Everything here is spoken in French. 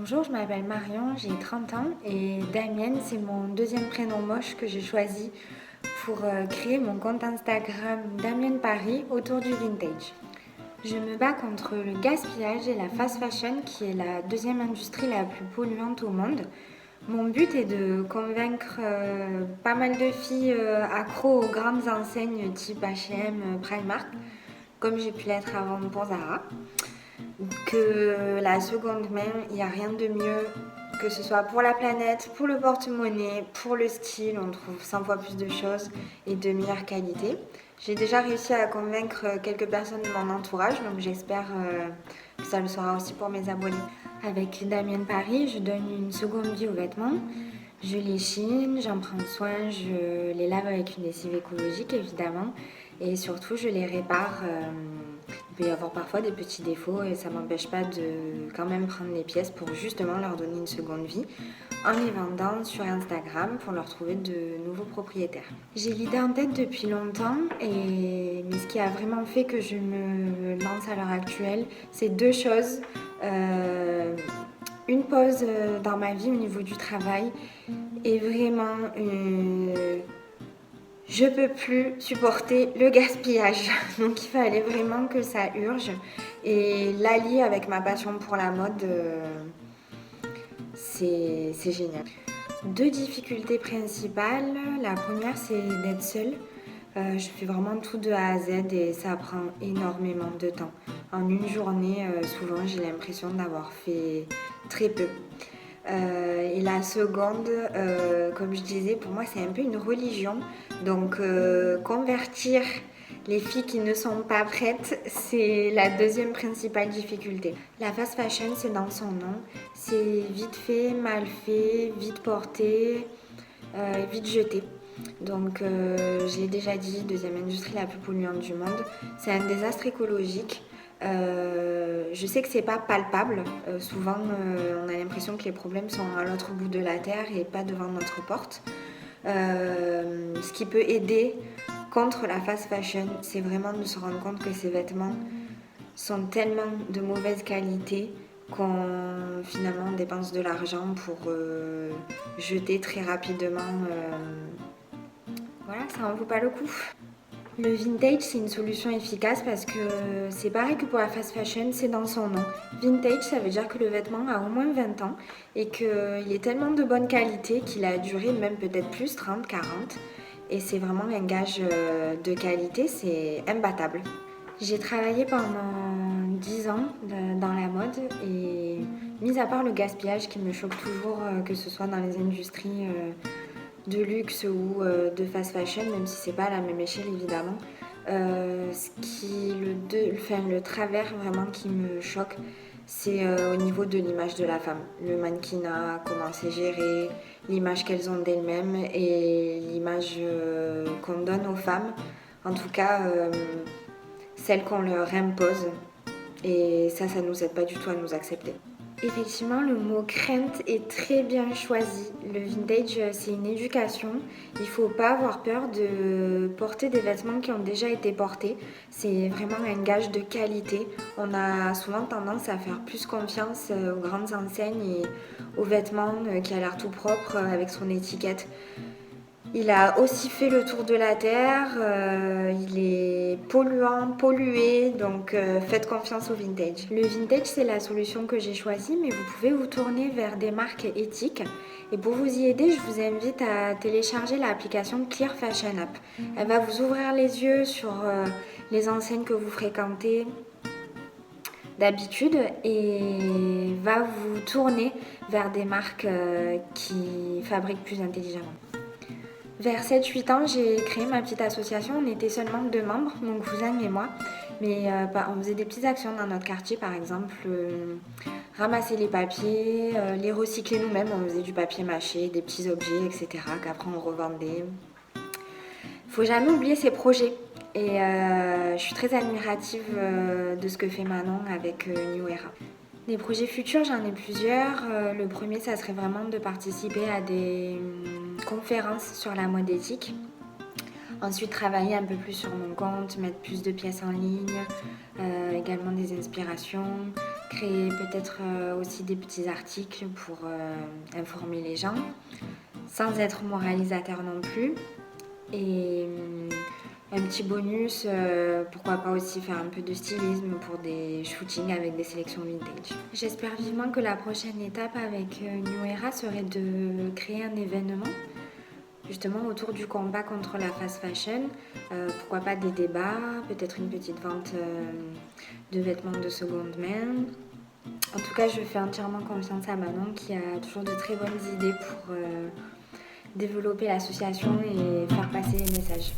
Bonjour, je m'appelle Marion, j'ai 30 ans et Damien, c'est mon deuxième prénom moche que j'ai choisi pour créer mon compte Instagram Damien Paris autour du vintage. Je me bats contre le gaspillage et la fast fashion qui est la deuxième industrie la plus polluante au monde. Mon but est de convaincre pas mal de filles accros aux grandes enseignes type H&M, Primark, comme j'ai pu l'être avant pour Zara, que la seconde main, il n'y a rien de mieux, que ce soit pour la planète, pour le porte-monnaie, pour le style, on trouve 100 fois plus de choses et de meilleure qualité. J'ai déjà réussi à convaincre quelques personnes de mon entourage, donc j'espère que ça le sera aussi pour mes abonnés. Avec Damien Paris, je donne une seconde vie aux vêtements. Je les chine, j'en prends soin, je les lave avec une lessive écologique évidemment et surtout je les répare. Il peut y avoir parfois des petits défauts et ça m'empêche pas de quand même prendre les pièces pour justement leur donner une seconde vie en les vendant sur Instagram pour leur trouver de nouveaux propriétaires. J'ai l'idée en tête depuis longtemps mais ce qui a vraiment fait que je me lance à l'heure actuelle, c'est deux choses. Une pause dans ma vie au niveau du travail et vraiment je peux plus supporter le gaspillage. Donc il fallait vraiment que ça urge et l'allier avec ma passion pour la mode, c'est génial. Deux difficultés principales. La première, c'est d'être seule. Je fais vraiment tout de A à Z et ça prend énormément de temps. En une journée, souvent, j'ai l'impression d'avoir fait très peu. Et la seconde, comme je disais, pour moi, c'est un peu une religion. Donc, convertir les filles qui ne sont pas prêtes, c'est la deuxième principale difficulté. La fast fashion, c'est dans son nom. C'est vite fait, mal fait, vite porté, vite jeté. Donc, je l'ai déjà dit, deuxième industrie la plus polluante du monde. C'est un désastre écologique. Je sais que c'est pas palpable. Souvent, on a l'impression que les problèmes sont à l'autre bout de la terre et pas devant notre porte. Ce qui peut aider contre la fast fashion, c'est vraiment de se rendre compte que ces vêtements sont tellement de mauvaise qualité qu'on finalement dépense de l'argent pour jeter très rapidement. Voilà, ça en vaut pas le coup. Le vintage, c'est une solution efficace parce que c'est pareil que pour la fast fashion, c'est dans son nom. Vintage, ça veut dire que le vêtement a au moins 20 ans et qu'il est tellement de bonne qualité qu'il a duré même peut-être plus, 30, 40. Et c'est vraiment un gage de qualité, c'est imbattable. J'ai travaillé pendant 10 ans dans la mode et mis à part le gaspillage qui me choque toujours, que ce soit dans les industries de luxe ou de fast fashion, même si c'est pas à la même échelle évidemment. Le travers vraiment qui me choque, c'est au niveau de l'image de la femme. Le mannequinat, comment c'est géré, l'image qu'elles ont d'elles-mêmes et l'image qu'on donne aux femmes. En tout cas, celle qu'on leur impose. Et ça nous aide pas du tout à nous accepter. Effectivement, le mot crainte est très bien choisi. Le vintage, c'est une éducation. Il ne faut pas avoir peur de porter des vêtements qui ont déjà été portés. C'est vraiment un gage de qualité. On a souvent tendance à faire plus confiance aux grandes enseignes et aux vêtements qui a l'air tout propre avec son étiquette. Il a aussi fait le tour de la Terre, il est polluant, pollué, donc faites confiance au vintage. Le vintage, c'est la solution que j'ai choisie, mais vous pouvez vous tourner vers des marques éthiques. Et pour vous y aider, je vous invite à télécharger l'application Clear Fashion App. Elle va vous ouvrir les yeux sur les enseignes que vous fréquentez d'habitude et va vous tourner vers des marques qui fabriquent plus intelligemment. Vers 7-8 ans, j'ai créé ma petite association. On était seulement 2 membres, mon cousin et moi. Mais on faisait des petites actions dans notre quartier, par exemple, ramasser les papiers, les recycler nous-mêmes. On faisait du papier mâché, des petits objets, etc. qu'après on revendait. Faut jamais oublier ses projets. Et je suis très admirative de ce que fait Manon avec New Era. Des projets futurs, j'en ai plusieurs. Le premier, ça serait vraiment de participer à des conférences sur la mode éthique. Ensuite, travailler un peu plus sur mon compte, mettre plus de pièces en ligne, également des inspirations, créer peut-être aussi des petits articles pour informer les gens, sans être moralisateur non plus. Et un petit bonus, pourquoi pas aussi faire un peu de stylisme pour des shootings avec des sélections vintage. J'espère vivement que la prochaine étape avec New Era serait de créer un événement justement autour du combat contre la fast fashion. Pourquoi pas des débats, peut-être une petite vente de vêtements de seconde main. En tout cas, je fais entièrement confiance à Manon qui a toujours de très bonnes idées pour développer l'association et faire passer les messages.